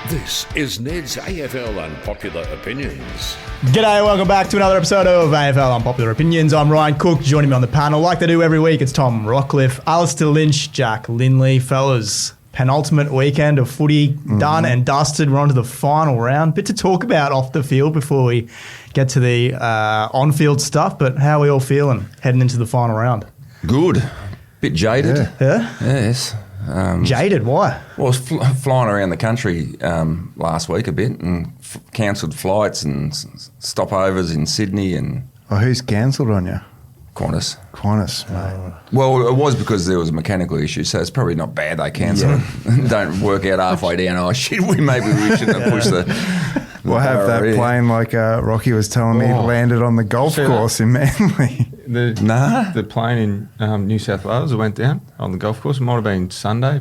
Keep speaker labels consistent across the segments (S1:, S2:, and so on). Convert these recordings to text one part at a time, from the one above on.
S1: This is Ned's AFL Unpopular Opinions.
S2: G'day, welcome back to another episode of AFL Unpopular Opinions. I'm Ryan Cook, joining me on the panel like they do every week. It's Tom Rockcliffe, Alistair Lynch, Jack Linley. Fellas, penultimate weekend of footy done and dusted. We're on to the final round. Bit to talk about off the field before we get to the on-field stuff, but how are we all feeling heading into the final round?
S3: Good. Bit jaded.
S2: Yeah?
S3: Yes.
S2: Jaded, why?
S3: Well, I was flying around the country last week a bit and cancelled flights and stopovers in Sydney and...
S4: Oh, who's cancelled on you?
S3: Qantas.
S4: Qantas, mate.
S3: Well, it was because there was a mechanical issue, so it's probably not bad they cancelled it. Don't work out halfway down, oh shit, maybe we shouldn't have pushed the
S4: We'll have that plane like Rocky was telling me landed on the golf course in Manly.
S5: The plane in New South Wales that went down on the golf course, it might have been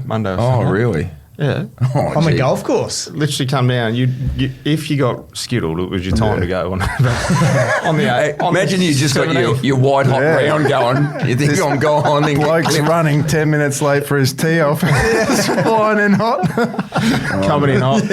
S5: Monday or Sunday.
S3: Oh, really?
S5: Yeah.
S2: On the golf course?
S5: Literally come down. If you got skittled, it was your time to go.
S3: Imagine you just got your white hot round going. You think I'm going.
S4: Bloke's running 10 minutes late for his tee off. It's flying in hot.
S5: Coming in hot.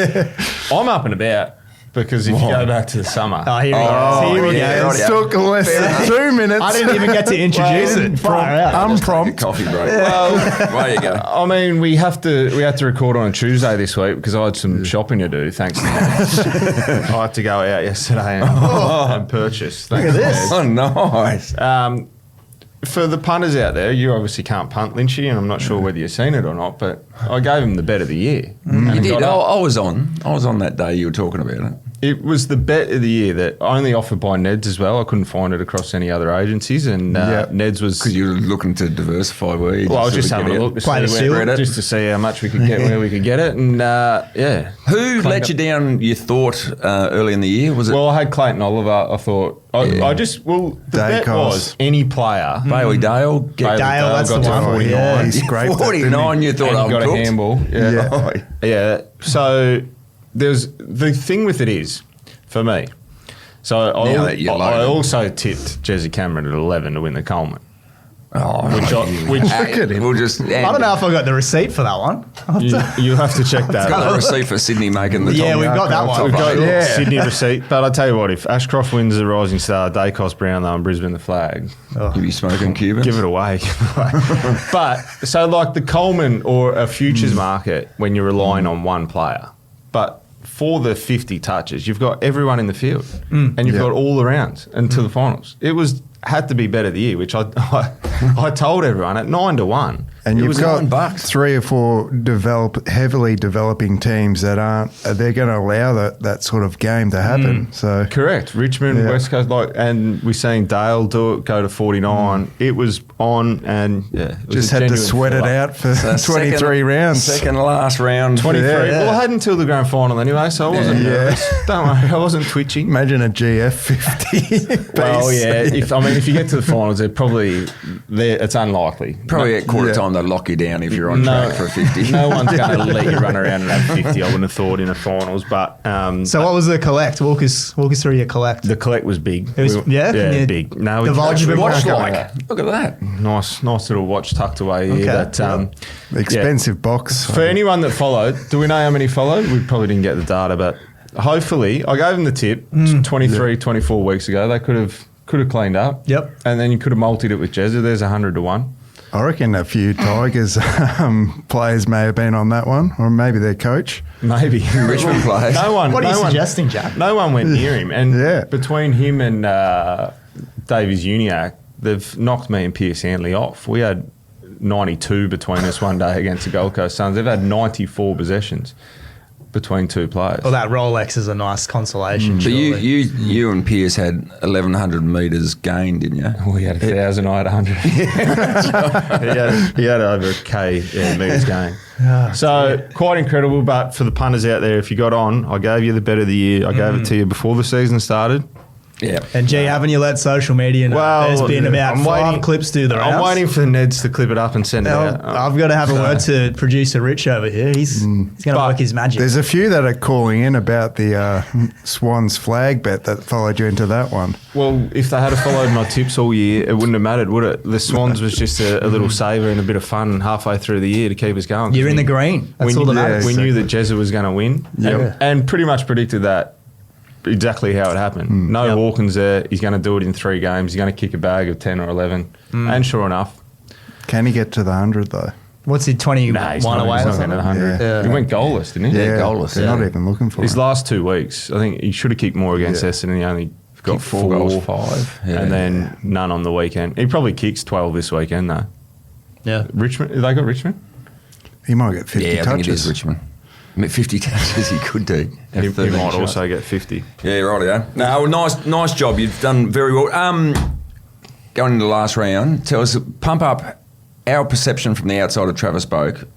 S5: I'm up and about. Because if you go back to the summer...
S2: Oh, here we go. Here we go.
S4: It took less than 2 minutes.
S2: I didn't even get to introduce it.
S4: Unprompted.
S3: Coffee break. Well, there you go.
S5: I mean, we had to record on a Tuesday this week because I had some shopping to do, thanks to Ned. I had to go out yesterday and purchase.
S2: Look at this.
S3: Oh, nice.
S5: For the punters out there, you obviously can't punt Lynchy, and I'm not sure whether you've seen it or not, but I gave him the bet of the year.
S3: You did? I was on that day you were talking about it.
S5: It was the bet of the year that only offered by Ned's as well. I couldn't find it across any other agencies, and Ned's was...
S3: Because you were looking to diversify, were you?
S5: Well, I was just having a look just to see how much we could get, where we could get it, and
S3: Who let you down, you thought, early in the year? Was it?
S5: Well, I had Clayton Oliver, I thought. The bet was any player.
S3: Bailey Dale.
S2: Dale, that's the
S5: got
S2: one.
S5: to 49.
S4: Yeah, he scraped
S3: 49, you thought
S5: And
S3: I
S5: he got
S3: was
S5: a handball. Yeah. So there's the thing with it is, for me, so I also tipped Jesse Cameron at 11 to win the Coleman.
S3: Look at him. We'll just,
S2: I don't know if I got the receipt for that one.
S5: You'll have to check that.
S3: Got the receipt for Sydney making the top.
S2: Yeah, we've got that one.
S5: We've got Sydney receipt. But I tell you what, if Ashcroft wins the Rising Star, Dacos Brown though, and Brisbane the flag,
S3: you be smoking Cuban.
S5: Give it away. But so like the Coleman or a futures market when you're relying on one player, but for the 50 touches, you've got everyone in the field and you've got all the rounds into the finals. It had to be bet of the year, which I told everyone at 9 to 1.
S4: And you've got
S3: $9.
S4: 3 or 4 heavily developing teams that they're going to allow that sort of game to happen. So
S5: correct, Richmond, West Coast, and we're seeing Dale do it, go to 49. It was on, and
S4: just had to sweat it out for 23 rounds.
S3: Second last round,
S5: 23. Well, I had until the grand final anyway, so I wasn't nervous. Don't worry, I wasn't twitching.
S4: Imagine a GF 50.
S5: Well, yeah. If you get to the finals, it's unlikely.
S3: Probably at quarter time they'll lock you down if you're on track for a 50.
S5: No one's going to let you run around and have 50, I wouldn't have thought, in a finals. But
S2: so what was the collect? Walk us through your collect.
S5: The collect was big.
S2: It was,
S5: big. No,
S2: divulge a bit more.
S3: Look at that.
S5: Nice little watch tucked away here.
S2: Okay.
S5: But,
S4: expensive box.
S5: For anyone that followed, do we know how many followed? We probably didn't get the data, but hopefully, I gave them the tip 24 weeks ago. They could have cleaned up.
S2: Yep.
S5: And then you could have multied it with Jezza. There's 100 to 1.
S4: I reckon a few Tigers players may have been on that one, or maybe their coach.
S5: Maybe.
S3: Richmond players.
S2: What are you suggesting, Jack?
S5: No one went near him. And between him and Davies Uniac, they've knocked me and Pierce Hanley off. We had 92 between us one day against the Gold Coast Suns. They've had 94 possessions between two players.
S2: Well, that Rolex is a nice consolation.
S3: So you and Pierce had 1,100 metres gained, didn't you?
S5: We had 1,000, I had 100. he had over a K metres gained. So quite incredible, but for the punters out there, if you got on, I gave you the bet of the year. I gave it to you before the season started.
S3: Yeah.
S2: And gee, haven't you let social media know? There's been about five clips to the rounds.
S5: I'm waiting for the Neds to clip it up and send it out.
S2: I've got to have a word to producer Rich over here. He's going to work his magic.
S4: There's a few that are calling in about the Swans flag bet that followed you into that one.
S5: Well, if they had followed my tips all year, it wouldn't have mattered, would it? The Swans was just a little saver and a bit of fun halfway through the year to keep us going.
S2: You're in the green. That's all that matters.
S5: We knew that Jezza was going to win and pretty much predicted that. Exactly how it happened. No Hawkins there. He's going to do it in 3 games. He's going to kick a bag of 10 or 11. And sure enough.
S4: Can he get to the 100 though?
S2: What's he, 21 away?
S5: He's not going to 100.
S2: Yeah.
S5: He went goalless, didn't he?
S3: Yeah, goalless.
S4: They're not even looking for
S5: his
S4: him.
S5: last 2 weeks. I think he should have kicked more against Essendon. He only got
S3: Kicked
S5: 4
S3: goals, 5. Yeah.
S5: and then none on the weekend. He probably kicks 12 this weekend though.
S2: Yeah.
S5: Richmond, they got Richmond?
S4: He might get 50
S3: I think it
S4: touches.
S3: is Richmond. 50 touches he could do.
S5: He might also get 50.
S3: Yeah, right, yeah. No, nice job. You've done very well. Going into the last round, tell us, pump up our perception from the outside of Travis Boak.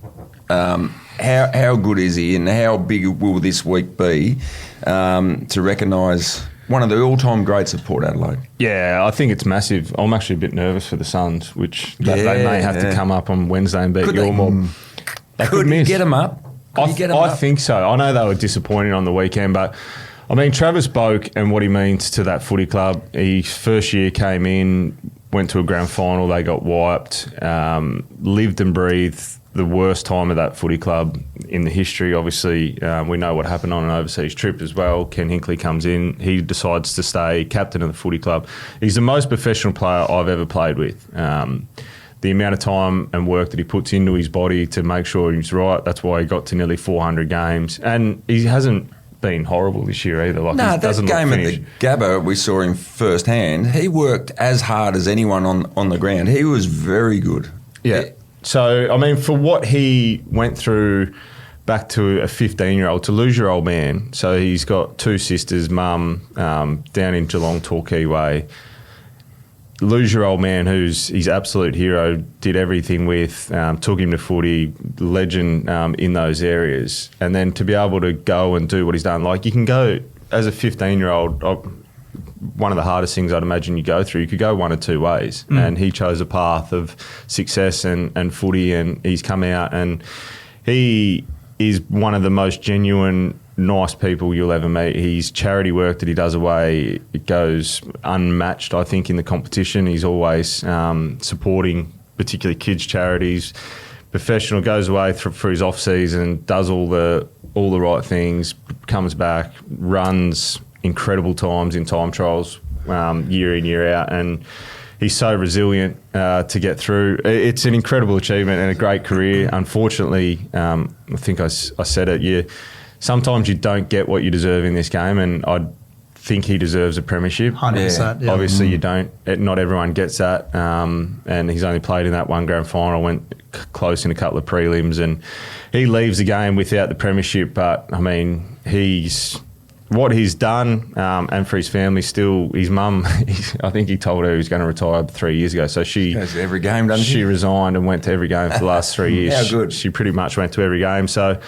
S3: How good is he and how big will this week be to recognise one of the all-time greats of Port Adelaide?
S5: Yeah, I think it's massive. I'm actually a bit nervous for the Suns, which they may have to come up on Wednesday and beat your mob.
S3: Could you get them up?
S5: I think so. I know they were disappointing on the weekend, but I mean, Travis Boak and what he means to that footy club. His first year came in, went to a grand final, they got wiped, lived and breathed the worst time of that footy club in the history. Obviously, we know what happened on an overseas trip as well. Ken Hinkley comes in, he decides to stay captain of the footy club. He's the most professional player I've ever played with. The amount of time and work that he puts into his body to make sure he's right, that's why he got to nearly 400 games. And he hasn't been horrible this year either. Like,
S3: no, that game at the Gabba, we saw him firsthand. He worked as hard as anyone on the ground. He was very good.
S5: Yeah. So, I mean, for what he went through back to a 15-year-old, to lose your old man. So he's got 2 sisters, mum, down in Geelong, Torquay Way. Lose your old man, who's his absolute hero, did everything with, took him to footy, legend in those areas. And then to be able to go and do what he's done. Like, you can go, as a 15-year-old, one of the hardest things I'd imagine you go through, you could go one of 2 ways. And he chose a path of success and footy, and he's come out and he is one of the most genuine, nice people you'll ever meet. His charity work that he does away, it goes unmatched, I think, in the competition. He's always supporting particularly kids' charities. Professional, goes away for his off-season, does all the right things, comes back, runs incredible times in time trials year in, year out, and he's so resilient to get through. It's an incredible achievement and a great career. Unfortunately, I think I said it, sometimes you don't get what you deserve in this game, and I think he deserves a premiership.
S2: 100%. Yeah.
S5: Obviously, you don't. Not everyone gets that, and he's only played in that one grand final, went close in a couple of prelims, and he leaves the game without the premiership. But, I mean, what he's done, and for his family still, his mum, I think he told her he was going to retire 3 years ago. So she
S3: goes to every game, doesn't she?
S5: She resigned and went to every game for the last 3 years.
S3: How good.
S5: She pretty much went to every game. So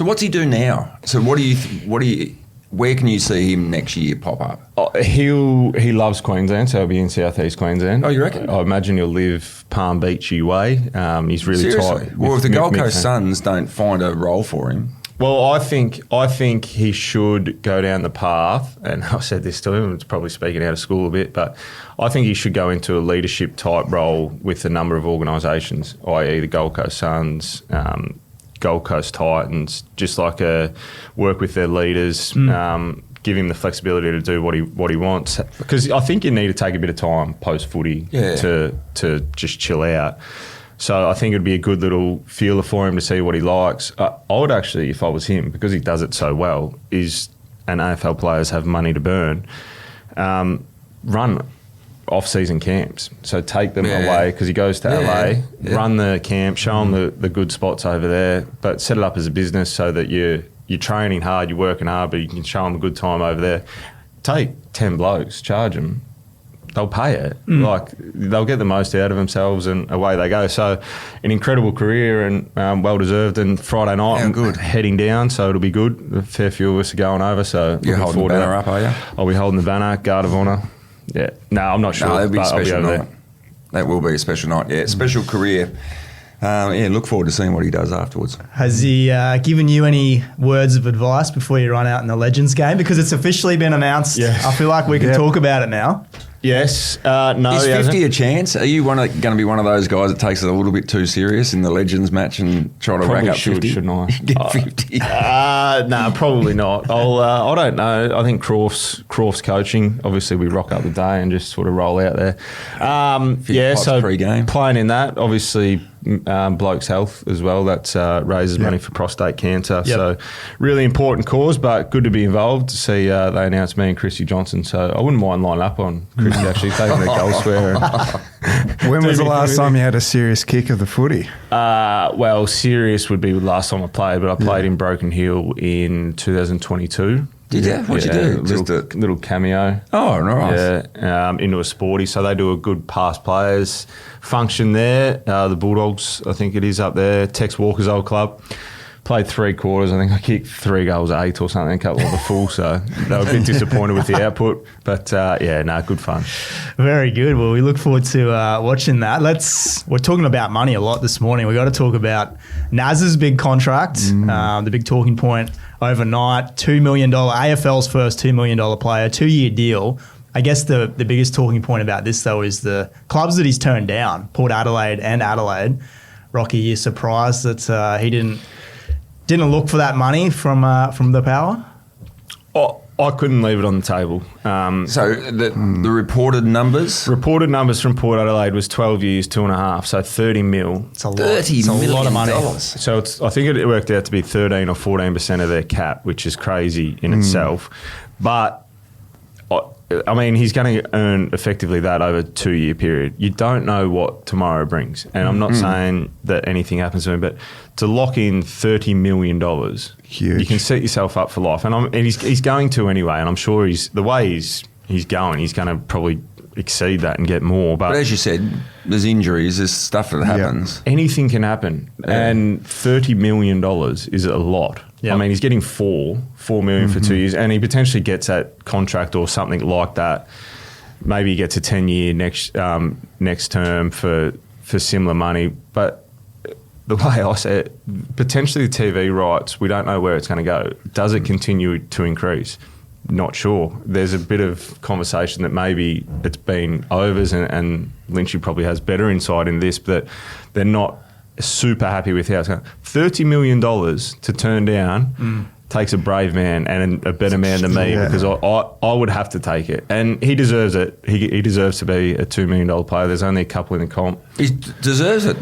S3: what's he do now? So where can you see him next year pop up?
S5: He loves Queensland, so he'll be in southeast Queensland.
S3: Oh, you reckon?
S5: I imagine he'll live Palm Beachy way. He's really
S3: Seriously?
S5: tight.
S3: Well, if the Gold Coast Suns don't find a role for him.
S5: Well, I think he should go down the path, and I said this to him, it's probably speaking out of school a bit, but I think he should go into a leadership type role with a number of organisations, i.e. the Gold Coast Suns, Gold Coast Titans, just like work with their leaders, give him the flexibility to do what he wants. Because I think you need to take a bit of time post-footy to just chill out. So I think it'd be a good little feeler for him to see what he likes. I would actually, if I was him, because he does it so well, and AFL players have money to burn, run off-season camps. So take them away, because he goes to LA, run the camp, show them the good spots over there, but set it up as a business so that you're training hard, you're working hard, but you can show them a good time over there. Take 10 blokes, charge them they'll pay it. Like, they'll get the most out of themselves, and away they go. So, an incredible career and well deserved. And Friday night, I'm heading down, so it'll be good. A fair few of us are going over. So
S3: you're holding the banner up, are you?
S5: I'll be holding the banner, guard of honour. Yeah, no, I'm not sure.
S3: No, that'll be a special night.
S5: There.
S3: That will be a special night. Yeah, special career. Look forward to seeing what he does afterwards.
S2: Has he given you any words of advice before you run out in the Legends game? Because it's officially been announced.
S5: Yeah.
S2: I feel like we can talk about it now.
S5: Yes. No.
S3: Is 50 a chance? Are you going to be one of those guys that takes it a little bit too serious in the Legends match and try to rack up 50?
S5: Shouldn't I?
S3: Get 50.
S5: No, probably not. I don't know. I think Croft's coaching. Obviously, we rock up the day and just sort of roll out there. So
S3: pre-game.
S5: Playing in that, obviously, Bloke's Health as well. That raises money for prostate cancer.
S2: Yep.
S5: So really important cause, but good to be involved. To see they announced me and Chrissy Johnson. So I wouldn't mind lining up on Chrissy actually taking the goal square.
S4: When was the last time you had a serious kick of the footy?
S5: Well, serious would be the last time I played, but I played in Broken Hill in 2022.
S3: Did you? What'd you do?
S5: Just a little cameo.
S3: Oh, nice.
S5: Yeah, into a sporty. So they do a good past players function there. The Bulldogs, I think it is up there. Tex Walker's old club. Played 3 quarters. I think I kicked 3 goals, 8 or something, a couple of the full. So they were a bit disappointed with the output. But good fun.
S2: Very good. Well, we look forward to watching that. We're talking about money a lot this morning. We've got to talk about Naz's big contract, the big talking point overnight, $2 million, AFL's first $2 million player, 2-year deal. I guess the biggest talking point about this, though, is the clubs that he's turned down, Port Adelaide and Adelaide. Rocky, you're surprised that he didn't look for that money from the Power?
S5: Oh, I couldn't leave it on the table.
S3: So the reported numbers?
S5: Reported numbers from Port Adelaide was 12 years, 2.5, so 30 mil.
S2: It's a lot.
S3: It's a lot of money.
S5: So I think it worked out to be 13 or 14% of their cap, which is crazy in itself. But I mean, he's going to earn effectively that over a 2-year period. You don't know what tomorrow brings. And I'm not saying that anything happens to him, but to lock in $30 million,
S4: huge.
S5: You can set yourself up for life. And he's going to anyway. And I'm sure the way he's going, he's going to probably exceed that and get more. But
S3: as you said, there's injuries, there's stuff that happens.
S5: Anything can happen. Yeah. And $30 million is a lot. Yep. I mean, he's getting $4 million for 2 years, and he potentially gets that contract or something like that. Maybe he gets a 10-year next term for similar money. But the way I say it, potentially the TV rights, we don't know where it's going to go. Does it continue to increase? Not sure. There's a bit of conversation that maybe it's been overs, and Lynchy probably has better insight in this, but they're not super happy with how it's going. $30 million to turn down takes a brave man and a better man than me, because I would have to take it. And he deserves it. He deserves to be a $2 million player. There's only a couple in the comp.
S3: He deserves it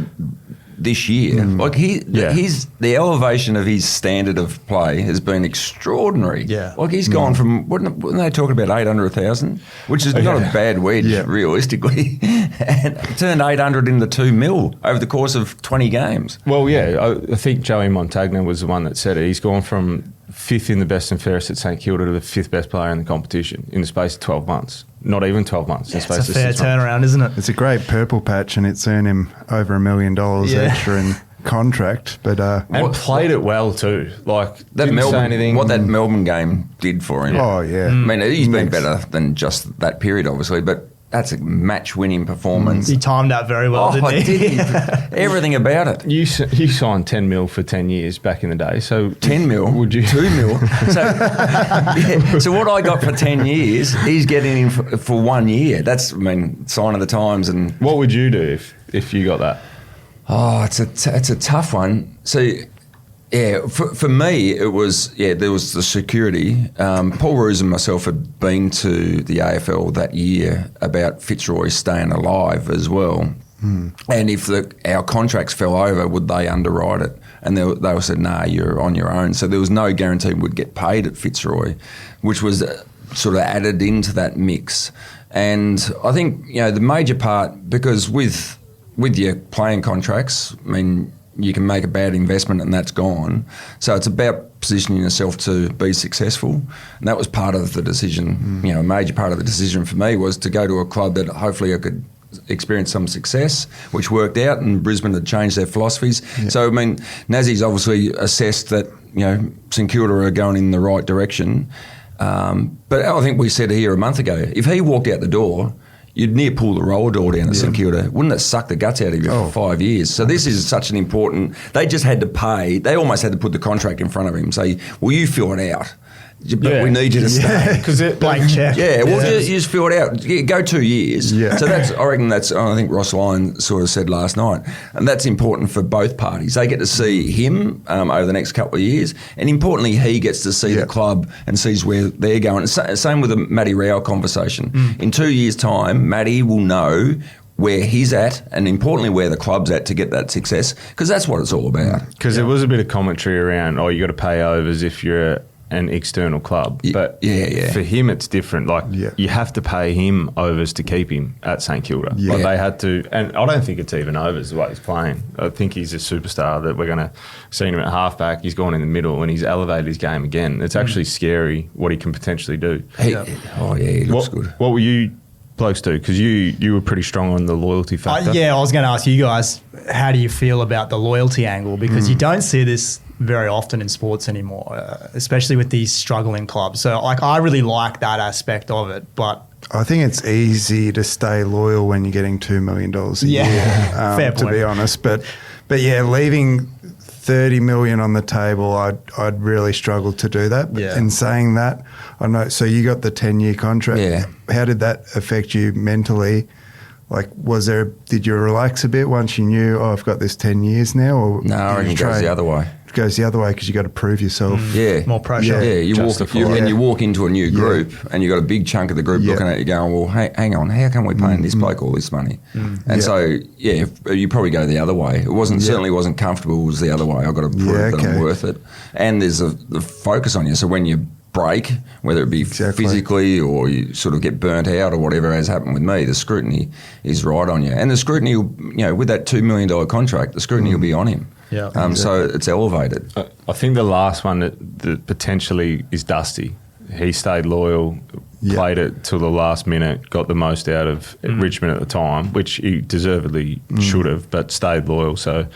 S3: this year. Like the elevation of his standard of play has been extraordinary.
S2: Yeah.
S3: Like he's gone from, wasn't they talking about 800,000, which is not a bad wedge realistically, and turned 800 into 2 mil over the course of 20 games.
S5: Well, yeah, I think Joey Montagna was the one that said it. He's gone from 5th in the best and fairest at St Kilda to the 5th best player in the competition in the space of 12 months. Not even 12 months.
S2: It's a fair turnaround, isn't it?
S4: It's a great purple patch, and it's earned him over $1 million extra in contract. But
S5: and played it well too. Like
S3: that
S5: didn't
S3: Melbourne,
S5: say anything.
S3: what that Melbourne game did for him.
S4: Oh yeah.
S3: I mean, he's been better than just that period, obviously, but that's a match-winning performance.
S2: He timed out very well, didn't he?
S3: Everything about it.
S5: You signed 10 mil for 10 years back in the day. So
S3: 10 mil?
S5: Would you?
S3: 2 mil. So what I got for 10 years, he's getting in for 1 year. That's, sign of the times. And
S5: what would you do if you got that?
S3: Oh, it's a tough one. So, yeah, for me, it was, there was the security. Paul Roos and myself had been to the AFL that year about Fitzroy staying alive as well. And if our contracts fell over, would they underwrite it? And they said, nah, you're on your own. So there was no guarantee we'd get paid at Fitzroy, which was sort of added into that mix. And I think, the major part, because with your playing contracts, you can make a bad investment and that's gone. So it's about positioning yourself to be successful. And that was part of the decision, a major part of the decision for me was to go to a club that hopefully I could experience some success, which worked out, and Brisbane had changed their philosophies. Yeah. So, I mean, Nazi's obviously assessed that, St Kilda are going in the right direction. But I think we said here a month ago, if he walked out the door, you'd near pull the roller door down at St Kilda. Wouldn't it suck the guts out of you for 5 years? So this is such an important... They just had to pay. They almost had to put the contract in front of him and say, well, you fill it out. But we need you to stay.
S2: Because blank check.
S3: Yeah, well, you just fill it out. Go 2 years. Yeah. So I think Ross Lyon sort of said last night, and that's important for both parties. They get to see him over the next couple of years, and importantly, he gets to see the club and sees where they're going. Same with the Matty Rao conversation. In 2 years' time, Matty will know where he's at, and importantly where the club's at to get that success, because that's what it's all about.
S5: Because there was a bit of commentary around, you got to pay overs if you're an external club, but for him it's different. You have to pay him overs to keep him at St Kilda. Like they had to, and I don't think it's even overs the way he's playing. I think he's a superstar that we're going to see him at halfback. He's gone in the middle and he's elevated his game again. It's actually scary what he can potentially do.
S3: He looks good.
S5: What were you blokes do? Because you were pretty strong on the loyalty factor.
S2: I was going to ask you guys, how do you feel about the loyalty angle? Because you don't see this very often in sports anymore, especially with these struggling clubs. So, I really like that aspect of it, but...
S4: I think it's easy to stay loyal when you're getting $2 million a year,
S2: fair point.
S4: To be honest. But leaving $30 million on the table, I'd really struggle to do that. But in saying that, I know. So you got the 10-year contract.
S3: Yeah.
S4: How did that affect you mentally? Did you relax a bit once you knew, I've got this 10 years now? Or
S3: no, I reckon it goes the other way.
S4: It goes the other way because you got to prove yourself.
S2: More pressure.
S3: Yeah, you walk into a new group and you got a big chunk of the group looking at you going, well, hang on, how come we're paying this bloke all this money? And so, you probably go the other way. It certainly wasn't comfortable, it was the other way. I've got to prove that I'm worth it. And there's the focus on you. So when you break, whether it be physically or you sort of get burnt out or whatever has happened with me, the scrutiny is right on you. And the scrutiny, with that $2 million contract, the scrutiny will be on him.
S2: Yeah.
S3: So it's elevated.
S5: I think the last one that potentially is Dusty. He stayed loyal, played it till the last minute, got the most out of Richmond at the time, which he deservedly should have, but stayed loyal. So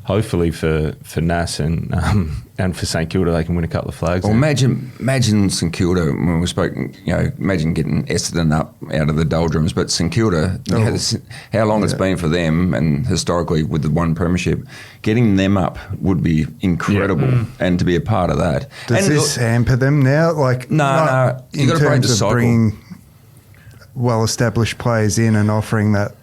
S5: hopefully for Nas and for St Kilda, they can win a couple of flags.
S3: Well, imagine St Kilda, when we spoke, imagine getting Essendon up out of the doldrums, but St Kilda, how long it's been for them, and historically with the one premiership, getting them up would be incredible, and to be a part of that.
S4: Does this hamper them now?
S3: No, you got to break the cycle.
S4: Bringing well-established players in and offering that,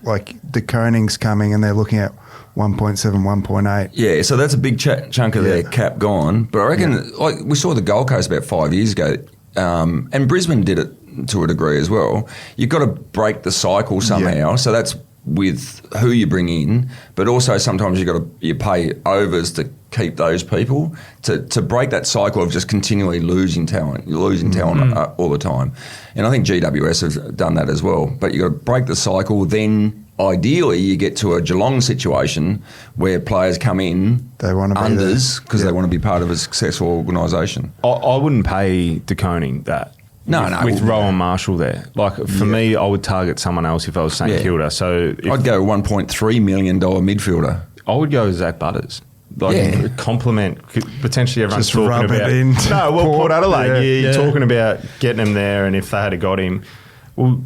S4: De Koning's coming and they're looking at 1.7, 1.8.
S3: Yeah, so that's a big chunk of their cap gone. But I reckon, we saw the Gold Coast about 5 years ago, and Brisbane did it to a degree as well. You've got to break the cycle somehow. So that's with who you bring in, but also sometimes you pay overs to keep those people to break that cycle of just continually losing talent. You're losing talent all the time, and I think GWS have done that as well. But you got to break the cycle. Then ideally, you get to a Geelong situation where players come in,
S4: they want to be
S3: unders because they want to be part of a successful organisation.
S5: I wouldn't pay De Koning that. With Rowan Marshall there. For me, I would target someone else if I was St Kilda. So
S3: I'd go $1.3 million midfielder.
S5: I would go Zach Butters. Compliment. Potentially everyone's
S4: just
S5: talking about. Port Adelaide. You're talking about getting him there, and if they had got him, well,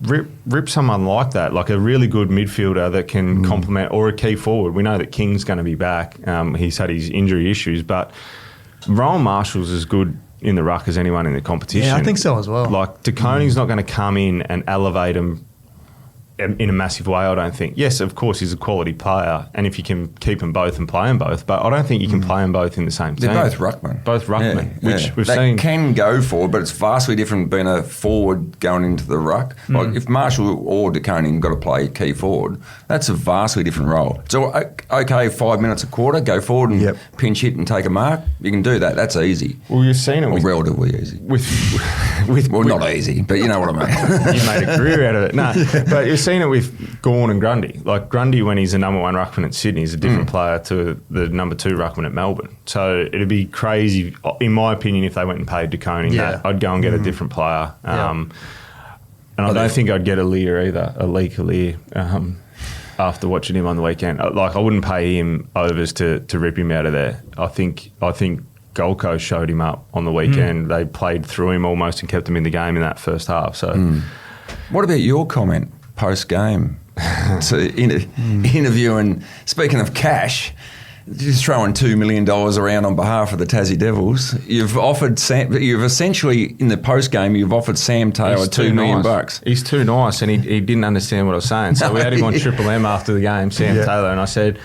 S5: rip someone like that, like a really good midfielder that can complement, or a key forward. We know that King's going to be back. He's had his injury issues, but Rowan Marshall's as good in the ruck as anyone in the competition.
S2: Yeah, I think so as well.
S5: De Koning's not going to come in and elevate him in a massive way, I don't think. Yes, of course, he's a quality player, and if you can keep them both and play them both, but I don't think you can play them both in the same team.
S3: They're both ruckmen.
S5: Which we've
S3: they
S5: seen.
S3: They can go forward, but it's vastly different being a forward going into the ruck. If Marshall or De Koning got to play key forward, that's a vastly different role. So, okay, 5 minutes a quarter, go forward and pinch hit and take a mark. You can do that. That's easy.
S5: Well, you've seen it.
S3: Relatively easy. Not easy, but you know what I mean.
S5: You made a career out of it. No, but you've seen seen it with Gawn and Grundy. Like Grundy, when he's the number one ruckman at Sydney, is a different player to the number 2 ruckman at Melbourne. So it'd be crazy, in my opinion, if they went and paid De Koning that. I'd go and get a different player. And I don't think I'd get a Lear either, a Lear, after watching him on the weekend. Like, I wouldn't pay him overs to rip him out of there. I think Gold Coast showed him up on the weekend. They played through him almost and kept him in the game in that first half. So,
S3: What about your comment post-game to interview and speaking of cash, just throwing $2 million around on behalf of the Tassie Devils, you've essentially, in the post-game, you've offered Sam Taylor $2 million bucks.
S5: He's too nice, and he didn't understand what I was saying. So we had him on Triple M after the game, Sam Taylor, and I said,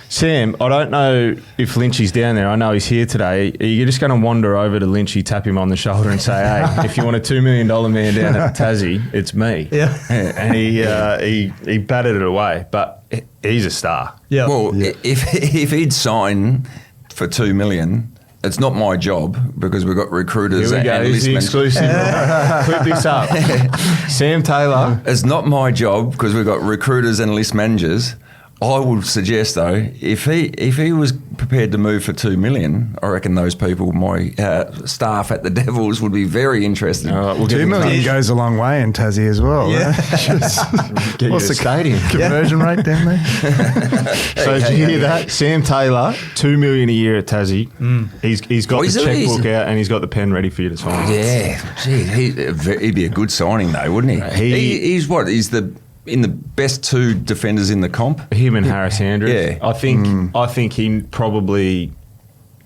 S5: Sam, I don't know if Lynchy's down there. I know he's here today. Are you just going to wander over to Lynchy, tap him on the shoulder and say, hey, if you want a $2 million man down at Tassie, it's me.
S2: Yeah.
S5: And he batted it away. But he's a star.
S2: Yeah.
S3: Well, if he'd sign for $2 million, it's not my job because we've got recruiters
S5: Here we go.
S3: and
S5: Here's the
S3: list
S5: exclusive. Clip this up. Sam Taylor.
S3: It's not my job because we've got recruiters and list managers. I would suggest though, if he was prepared to move for $2 million, I reckon those people, my staff at the Devils, would be very interested.
S5: All right,
S4: $2 million goes a long way in Tassie as well.
S2: Yeah.
S5: Get
S4: What's
S5: you
S4: the
S5: a stadium.
S4: conversion rate down there?
S5: So did you hear that? Sam Taylor, $2 million a year at Tassie. He's got the checkbook out and he's got the pen ready for you to sign.
S3: Yeah, gee, he'd be a good signing though, wouldn't he? He's in the best 2 defenders in the comp.
S5: Him and Harris Andrews.
S3: Yeah.
S5: I think he probably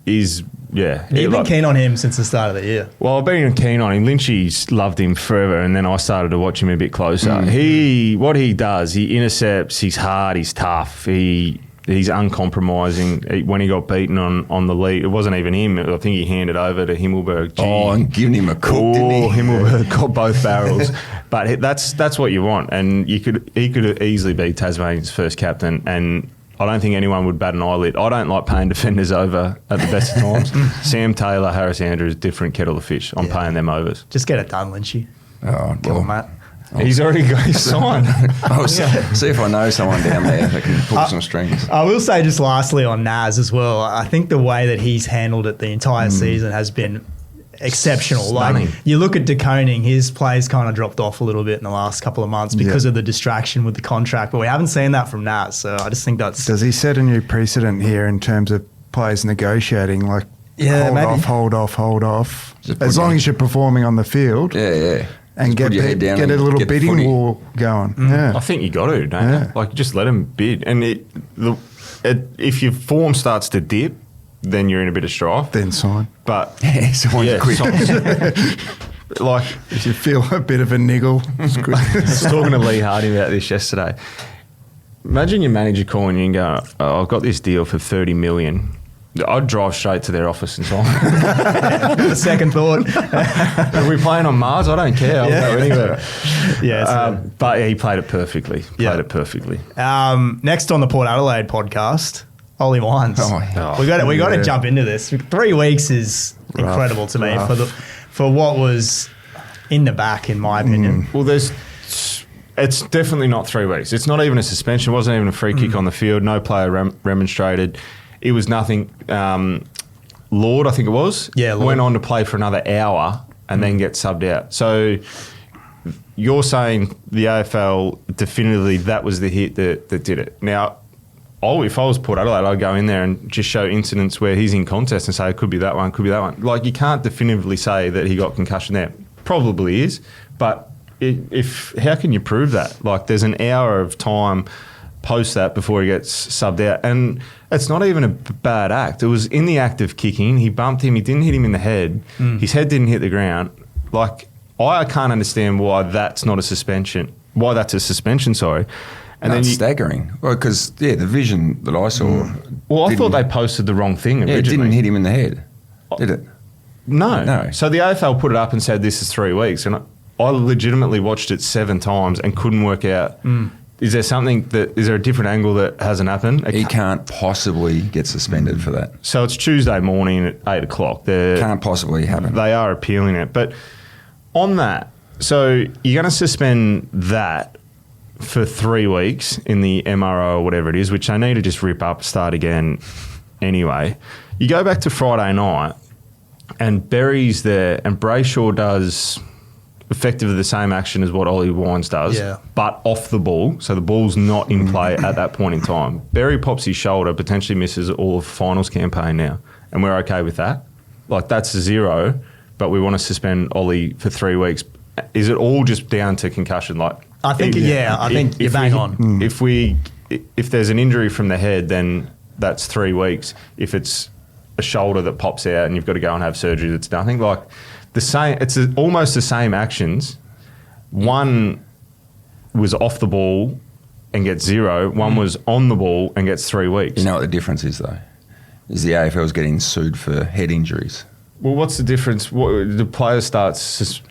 S5: is. Yeah,
S2: You've been keen on him since the start of the year.
S5: Well, I've been keen on him. Lynchy's loved him forever, and then I started to watch him a bit closer. What he does, he intercepts. He's hard. He's tough. He's uncompromising. When he got beaten on the lead, it wasn't even him. I think he handed over to Himmelberg.
S3: And giving him a cook, didn't he?
S5: Himmelberg got both barrels. But that's what you want. And he could easily be Tasmania's first captain. And I don't think anyone would bat an eyelid. I don't like paying defenders over at the best of times. Sam Taylor, Harris Andrews, different kettle of fish. I'm paying them overs.
S2: Just get it done, Lynchy.
S3: Oh,
S2: Come on, Matt.
S5: He's already got his sign.
S3: See if I know someone down there that can pull some strings.
S2: I will say just lastly on Naz as well, I think the way that he's handled it the entire season has been exceptional.
S5: Stunning.
S2: Like, you look at De Koning, his play's kind of dropped off a little bit in the last couple of months because of the distraction with the contract, but we haven't seen that from Naz, so I just think that's...
S4: Does he set a new precedent here in terms of players negotiating, like hold off? As long as you're performing on the field.
S3: Yeah.
S4: And
S3: Just
S4: get a little bidding war going. Yeah.
S5: I think you got to, don't you? Like, just let him bid. And if your form starts to dip, then you're in a bit of strife.
S4: Then sign.
S5: But
S3: someone quick.
S5: Like,
S4: if you feel a bit of a niggle, it's good.
S5: I was talking to Lee Harding about this yesterday. Imagine your manager calling you and going, I've got this deal for $30 million. I'd drive straight to their office and sign.
S2: The second thought.
S5: Are we playing on Mars? I don't care. I'll go anywhere. But he played it perfectly.
S2: Next on the Port Adelaide podcast, Ollie Wines. We got to jump into this. 3 weeks is incredible to me for what was in the back, in my opinion.
S5: Well, it's definitely not 3 weeks. It's not even a suspension. It wasn't even a free kick on the field. No player remonstrated. It was nothing. Lord, I think it was, went on to play for another hour and then get subbed out. So you're saying the AFL definitively that was the hit that did it. Now, if I was Port Adelaide, I'd go in there and just show incidents where he's in contest and say it could be that one, could be that one. Like, you can't definitively say that he got concussion there. Probably is, but how can you prove that? Like, there's an hour of time post that before he gets subbed out. And it's not even a bad act. It was in the act of kicking. He bumped him. He didn't hit him in the head. His head didn't hit the ground. Like, I can't understand why that's not a suspension. Why that's a suspension, sorry.
S3: And then staggering. Well, because, the vision that I saw...
S5: Well, I thought they posted the wrong thing originally.
S3: It didn't hit him in the head, did it?
S5: No. So the AFL put it up and said this is 3 weeks. And I legitimately watched it 7 times and couldn't work out... Is there a different angle that hasn't happened?
S3: He can't possibly get suspended for that.
S5: So it's Tuesday morning at 8 o'clock.
S3: Can't possibly happen.
S5: They are appealing it. But on that, so you're going to suspend that. for 3 weeks in the MRO or whatever it is, which they need to just rip up, start again anyway. You go back to Friday night and Berry's there and Brayshaw does effectively the same action as what Ollie Wines does, but off the ball. So the ball's not in play at that point in time. Berry pops his shoulder, potentially misses all of finals campaign now. And we're okay with that. Like, that's a 0, but we want to suspend Ollie for 3 weeks. Is it all just down to concussion? Like,
S2: I think you're bang on.
S5: If there's an injury from the head, then that's 3 weeks. If it's a shoulder that pops out and you've got to go and have surgery, that's nothing. Like, the same. It's almost the same actions. One was off the ball and gets 0. One was on the ball and gets 3 weeks.
S3: You know what the difference is, though? Is the AFL's getting sued for head injuries.
S5: Well, what's the difference? The player starts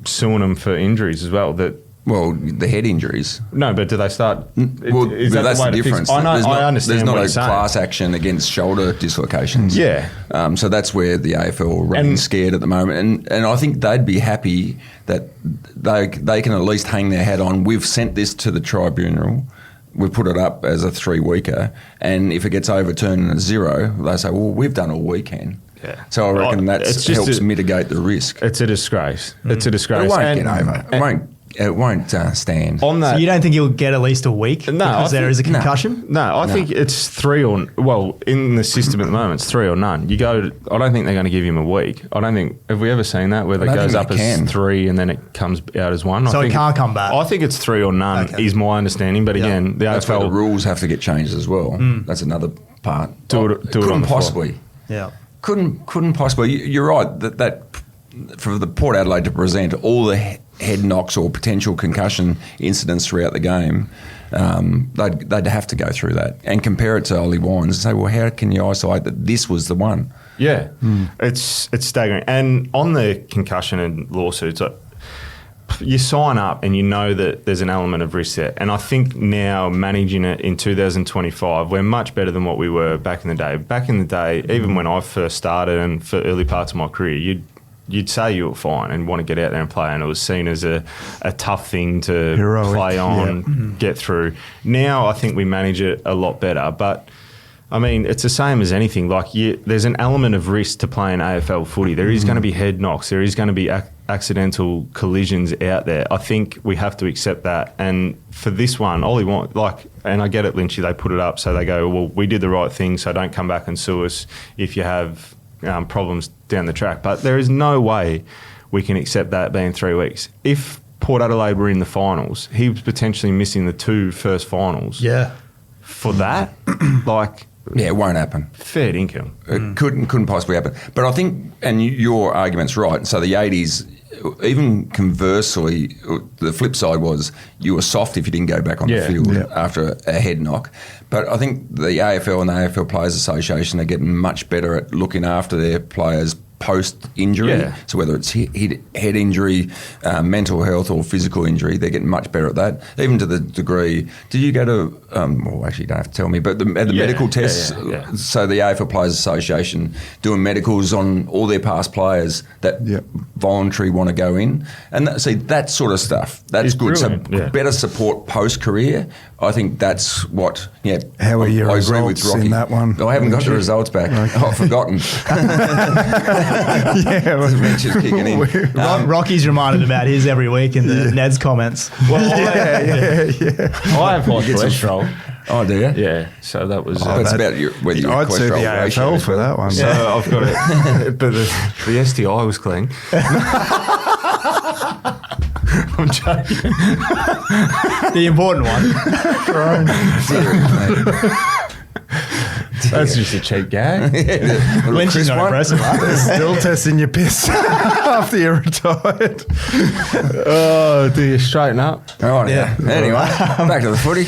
S5: suing them for injuries as well.
S3: The head injuries.
S5: No, but do they start?
S3: Is that
S5: that's
S3: the difference.
S5: I understand.
S3: There's not
S5: what
S3: a class action against shoulder dislocations.
S5: Yeah.
S3: So that's where the AFL are running scared at the moment, and I think they'd be happy that they can at least hang their hat on. We've sent this to the tribunal. We've put it up as a 3-weeker, and if it gets overturned in a 0, they say, "Well, we've done all we can."
S5: Yeah.
S3: So I reckon that helps mitigate the risk.
S5: It's a disgrace. It's a disgrace.
S3: It won't get over. It won't stand.
S2: On that, so you don't think he'll get at least a week because there is a concussion?
S5: No, I think it's 3 or... Well, in the system at the moment, it's 3 or none. I don't think they're going to give him a week. I don't think... Have we ever seen that where it goes up as 3 and then it comes out as 1?
S2: So it can't come back?
S5: I think it's 3 or none is my understanding. But again, the
S3: That's
S5: AFL...
S3: where the rules have to get changed as well. That's another part.
S5: Couldn't
S3: possibly.
S2: Yeah.
S3: Couldn't possibly. You're right that for the Port Adelaide to present all the head knocks or potential concussion incidents throughout the game, they'd have to go through that and compare it to Ollie Wines and say, well, how can you isolate that this was the one?
S5: Yeah, it's staggering. And on the concussion and lawsuits, you sign up and you know that there's an element of risk there. And I think now managing it in 2025, we're much better than what we were back in the day. Back in the day, even when I first started and for early parts of my career, you'd say you were fine and want to get out there and play, and it was seen as a tough thing to play on, get through. Now I think we manage it a lot better, but I mean, it's the same as anything. Like, there's an element of risk to playing AFL footy. There is going to be head knocks. There is going to be accidental collisions out there. I think we have to accept that. And for this one, Ollie and I get it, Lynchy, they put it up so they go, well, we did the right thing, so don't come back and sue us if you have problems down the track. But there is no way we can accept that being 3 weeks. If Port Adelaide were in the finals, he was potentially missing the 2 first finals.
S2: Yeah.
S5: For that,
S3: yeah, it won't happen.
S5: Fair income.
S3: It couldn't possibly happen. But I think, and your argument's right, so the 80s, even conversely, the flip side was you were soft if you didn't go back on the field after a head knock. But I think the AFL and the AFL Players Association are getting much better at looking after their players post-injury. Yeah. So whether it's head injury, mental health or physical injury, they're getting much better at that. Even to the degree, did you go to, well, actually you don't have to tell me, but the medical tests, so the AFL Players Association doing medicals on all their past players that voluntary want to go in. And that sort of stuff, that's it's good. Brilliant. So better support post-career. I think that's what,
S4: How are your
S3: results I agree with Rocky.
S4: In that one?
S3: I haven't got the results back. Okay. I've forgotten. Mention's kicking in.
S2: Rocky's reminded about his every week in the Ned's comments.
S5: Well, I have high cholesterol.
S3: Oh, do you?
S5: Yeah. So that was...
S3: that's about whether your
S4: I'd say the AFL for that one.
S5: So I've got it. But the STI was clean. I'm joking.
S2: The important one.
S5: That's just a cheap gag.
S2: Lynchy's not impressive,
S4: They're still testing your piss after you're retired.
S5: Oh, do you straighten up?
S3: Oh, yeah. Anyway, back to the footy.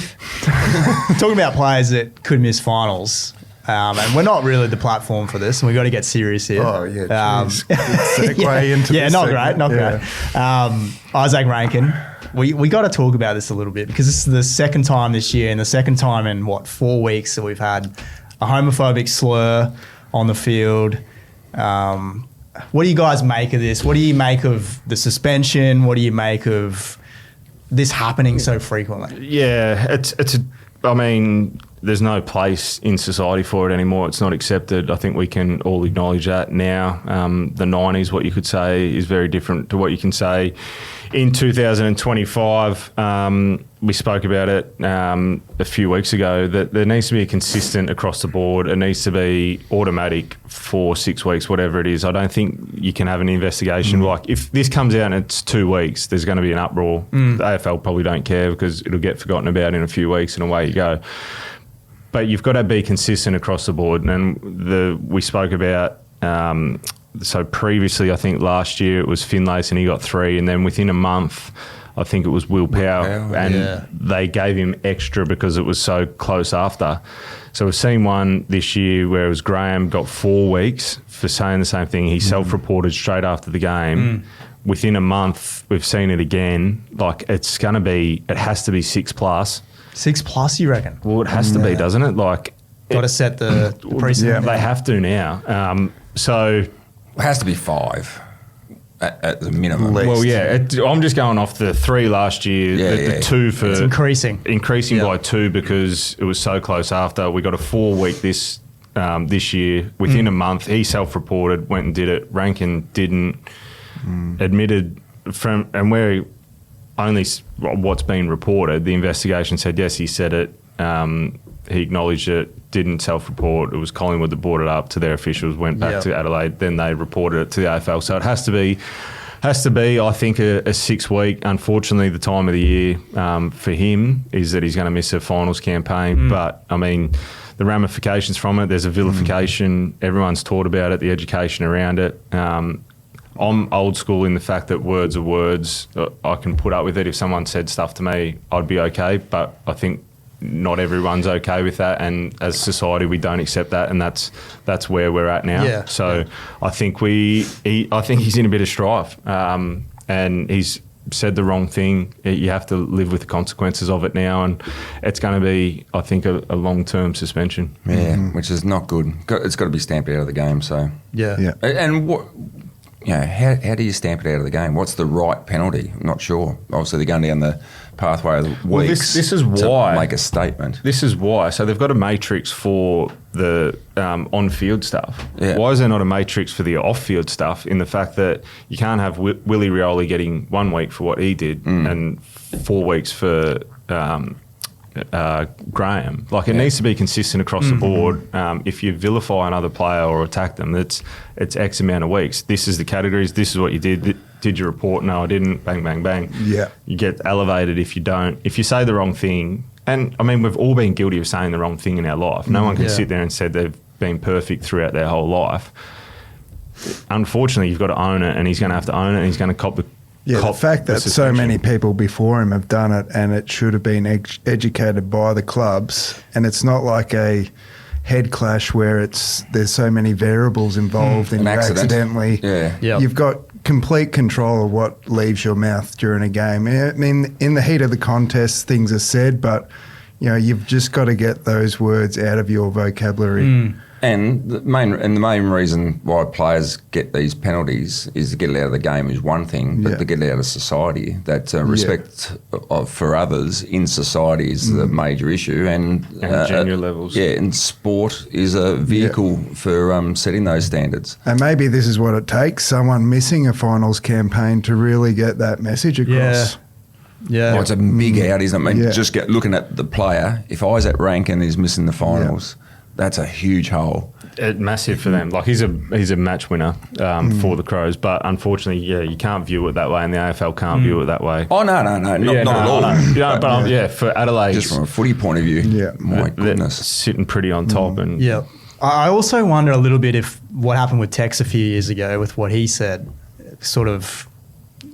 S2: Talking about players that could miss finals. And we're not really the platform for this, and we've got to get serious here.
S4: Oh, yeah. Good segue into this
S2: not
S4: segment.
S2: great. Izak Rankine. We got to talk about this a little bit because this is the second time this year and the second time in, 4 weeks that we've had a homophobic slur on the field. What do you guys make of this? What do you make of the suspension? What do you make of this happening so frequently?
S5: Yeah, I mean, there's no place in society for it anymore. It's not accepted. I think we can all acknowledge that now. The 90s, what you could say, is very different to what you can say in 2025. We spoke about it a few weeks ago, that there needs to be a consistent across the board. It needs to be automatic for 6 weeks, whatever it is. I don't think you can have an investigation. Like, if this comes out and it's 2 weeks, there's going to be an uproar. The AFL probably don't care because it'll get forgotten about in a few weeks and away you go. But you've got to be consistent across the board. And we spoke about, so previously, I think last year it was Finlayson and he got 3. And then within a month, I think it was Will Powell. And they gave him extra because it was so close after. So we've seen one this year where it was Graham got 4 weeks for saying the same thing. He self-reported straight after the game. Within a month, we've seen it again. Like, it has to be 6+.
S2: 6+, you reckon?
S5: Well, it has to be, doesn't it? Like,
S2: got to set the precedent.
S5: They have to now. So
S3: It has to be 5 at the minimum.
S5: well, yeah. I'm just going off the 3 last year. The 2 for
S2: It's increasing
S5: by 2 because it was so close after. We got a 4-week this year. Within a month, he self-reported, went and did it. Rankin didn't. Admitted from, and where only what's been reported, the investigation said yes, he said it. He acknowledged it, didn't self-report. It was Collingwood that brought it up to their officials, went back to Adelaide, then they reported it to the AFL. So it has to be, I think, a 6 week. Unfortunately, the time of the year for him is that he's going to miss a finals campaign. But, I mean, the ramifications from it, there's a vilification. Everyone's taught about it, the education around it. I'm old school in the fact that words are words. I can put up with it. If someone said stuff to me, I'd be okay. But I think not everyone's okay with that, and as a society, we don't accept that, and that's where we're at now.
S2: Yeah.
S5: So I think I think he's in a bit of strife, and he's said the wrong thing. You have to live with the consequences of it now, and it's going to be, I think, a long-term suspension.
S3: Yeah, which is not good. It's got to be stamped out of the game. So and what? How do you stamp it out of the game? What's the right penalty? I'm not sure. Obviously, they're going down the pathway of the weeks.
S5: This is why.
S3: To make a statement.
S5: This is why. So they've got a matrix for the on-field stuff.
S3: Yeah.
S5: Why is there not a matrix for the off-field stuff, in the fact that you can't have Willie Rioli getting 1 week for what he did and 4 weeks for Graham? Like, it needs to be consistent across the board. If you vilify another player or attack them, it's X amount of weeks. This is the categories. This is what you did. Did you report? No, I didn't. Bang, bang, bang.
S4: Yeah.
S5: You get elevated if you don't. If you say the wrong thing, and I mean, we've all been guilty of saying the wrong thing in our life. No one can sit there and say they've been perfect throughout their whole life. Unfortunately, you've got to own it, and he's going to have to own it, and he's going to cop the
S4: the fact that so many people before him have done it, and it should have been educated by the clubs, and it's not like a head clash where there's so many variables involved and you accidentally you've got complete control of what leaves your mouth during a game. I mean, in the heat of the contest, things are said, but you've just got to get those words out of your vocabulary.
S3: And the main reason why players get these penalties is to get it out of the game is one thing, but to get it out of society. That respect for others in society is the major issue, and
S5: junior levels.
S3: Yeah, and sport is a vehicle for setting those standards.
S4: And maybe this is what it takes: someone missing a finals campaign to really get that message across.
S2: Yeah.
S3: Well, it's a big out, isn't it? I mean, just looking at the player. If Izak Rankine is missing the finals. That's a huge hole.
S5: Massive for them. Like, he's a match winner for the Crows, but unfortunately, you can't view it that way, and the AFL can't view it that way.
S3: Oh, no, not at all.
S5: But for Adelaide,
S3: just from a footy point of view, my goodness,
S5: sitting pretty on top. And
S2: I also wonder a little bit if what happened with Tex a few years ago with what he said sort of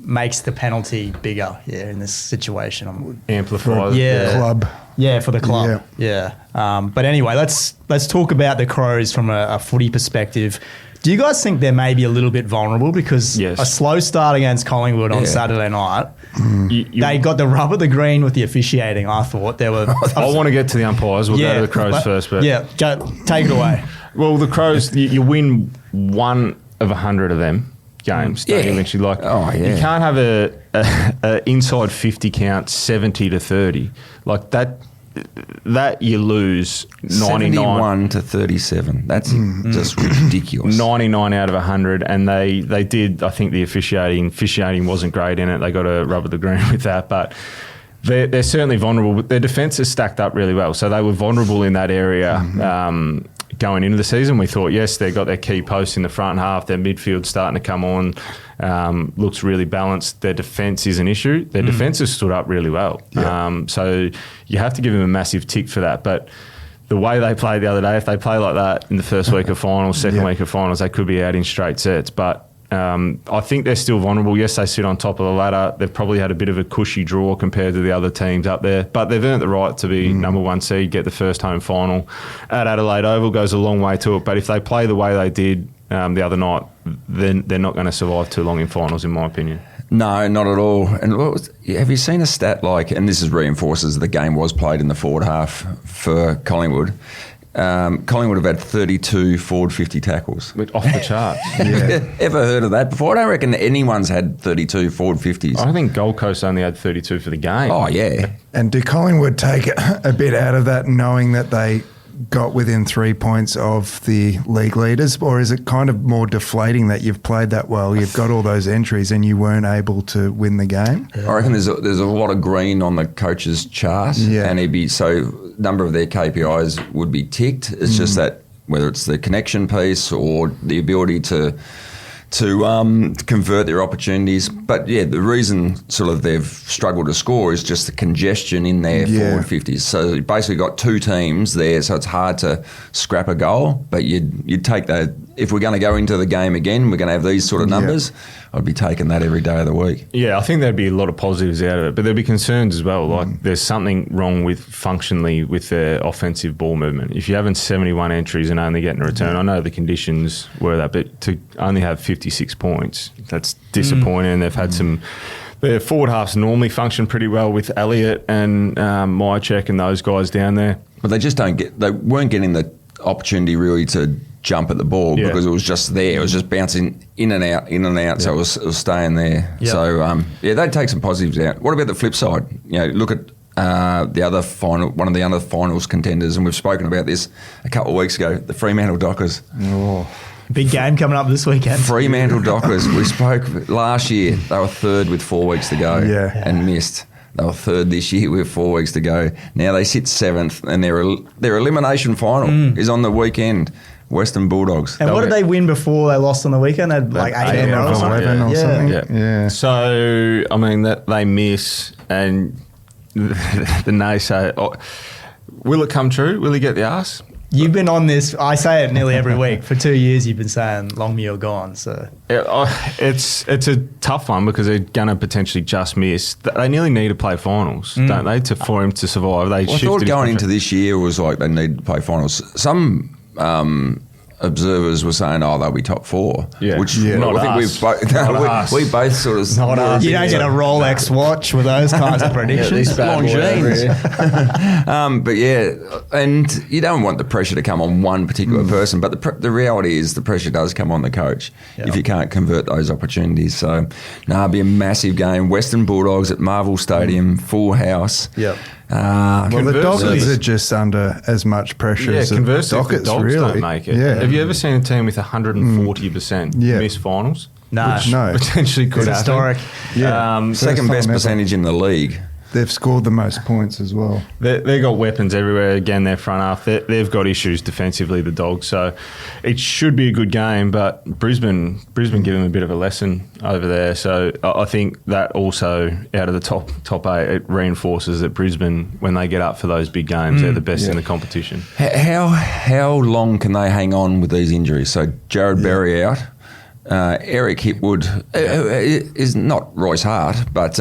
S2: makes the penalty bigger in this situation.
S5: Amplifies
S4: the club.
S2: Yeah, for the club. Yeah. But anyway, let's talk about the Crows from a footy perspective. Do you guys think they're maybe a little bit vulnerable? Because a slow start against Collingwood on Saturday night, they got the rub of the green with the officiating, I thought. There were.
S5: I want to get to the umpires. We'll go to the Crows first. But
S2: take it away.
S5: Well, the Crows, you win 1 of 100 of them. games. Don't you, Lynchy? Like, you can't have a inside 50 count 70-30 like that. That you lose 99
S3: 71 to 37. That's just ridiculous.
S5: 99 out of 100, and they did. I think the officiating wasn't great in it. They got a rub of the green with that, but they're certainly vulnerable. Their defence is stacked up really well, so they were vulnerable in that area. Going into the season, we thought, yes, they got their key posts in the front half. Their midfield's starting to come on. Looks really balanced. Their defence is an issue. Their defence has stood up really well.
S4: Yeah.
S5: So you have to give them a massive tick for that. But the way they played the other day, if they play like that in the first week of finals, second week of finals, they could be out in straight sets. But I think they're still vulnerable. Yes, they sit on top of the ladder. They've probably had a bit of a cushy draw compared to the other teams up there, but they've earned the right to be number one seed, get the first home final at Adelaide Oval, goes a long way to it. But if they play the way they did the other night, then they're not going to survive too long in finals, in my opinion.
S3: No, not at all. And have you seen a stat like, and this reinforces the game was played in the forward half for Collingwood, Collingwood have had 32 forward 50 tackles.
S5: Off the charts.
S3: Ever heard of that before? I don't reckon anyone's had 32 forward 50s.
S5: I think Gold Coast only had 32 for the game.
S3: Oh, yeah.
S4: And do Collingwood take a bit out of that, knowing that they got within 3 points of the league leaders, or is it kind of more deflating that you've played that well, you've got all those entries and you weren't able to win the game?
S3: I reckon there's a lot of green on the coach's chart, and number of their KPIs would be ticked. It's just that whether it's the connection piece or the ability to convert their opportunities. But, the reason sort of they've struggled to score is just the congestion in their forward 50s. So you basically got two teams there, so it's hard to scrap a goal. But you'd take that. If we're going to go into the game again, we're going to have these sort of numbers, I'd be taking that every day of the week.
S5: Yeah, I think there'd be a lot of positives out of it, but there'd be concerns as well. Like there's something wrong functionally with their offensive ball movement. If you're having 71 entries and only getting a return, I know the conditions were that, but to only have 56 points, that's disappointing. They've had their forward halves normally function pretty well with Elliott and Myercheck and those guys down there.
S3: But they weren't getting the opportunity really to jump at the ball because it was just there. It was just bouncing in and out, so it was staying there. Yep. So, they'd take some positives out. What about the flip side? Look at the other one of the other finals contenders, and we've spoken about this a couple of weeks ago, the Fremantle Dockers.
S2: Oh. Big game coming up this weekend.
S3: Fremantle Dockers. We spoke last year. They were third with 4 weeks to go and missed. They were third this year with 4 weeks to go. Now they sit seventh, and their elimination final is on the weekend. Western Bulldogs.
S2: And what did they win before they lost on the weekend? They had like 8
S4: or 11 or something. Yeah.
S5: So, I mean, that they miss, and the naysayer, will it come true? Will he get the arse?
S2: You've been on this, I say it nearly every week. For 2 years you've been saying Longmuir gone. So
S5: it's a tough one because they're going to potentially just miss. They nearly need to play finals, don't they, for him to survive. I
S3: thought going into this year was like they need to play finals. Some observers were saying, they'll be top four.
S5: Yeah.
S3: Which
S5: not
S3: I think we both sort of...
S2: Not us. You don't get a Rolex watch with those kinds of predictions.
S3: Longines. But and you don't want the pressure to come on one particular person, but the reality is the pressure does come on the coach if you can't convert those opportunities. So, it'll be a massive game. Western Bulldogs at Marvel Stadium, full house.
S2: Yep.
S4: Well, the Dockers are just under as much pressure as the Dockers,
S5: the Dogs don't make it.
S4: Yeah.
S5: Have you ever seen a team with 140% miss finals?
S2: No.
S5: Which potentially could happen.
S2: Historic.
S4: Yeah.
S3: Second best percentage in the league.
S4: They've scored the most points as well.
S5: They've got weapons everywhere. Again, their front half, they've got issues defensively, the Dogs. So it should be a good game, but Brisbane give them a bit of a lesson over there. So I think that also, out of the top 8, it reinforces that Brisbane, when they get up for those big games, they're the best in the competition.
S3: How long can they hang on with these injuries? So Jared Berry out. Eric Hipwood is not Royce Hart, but...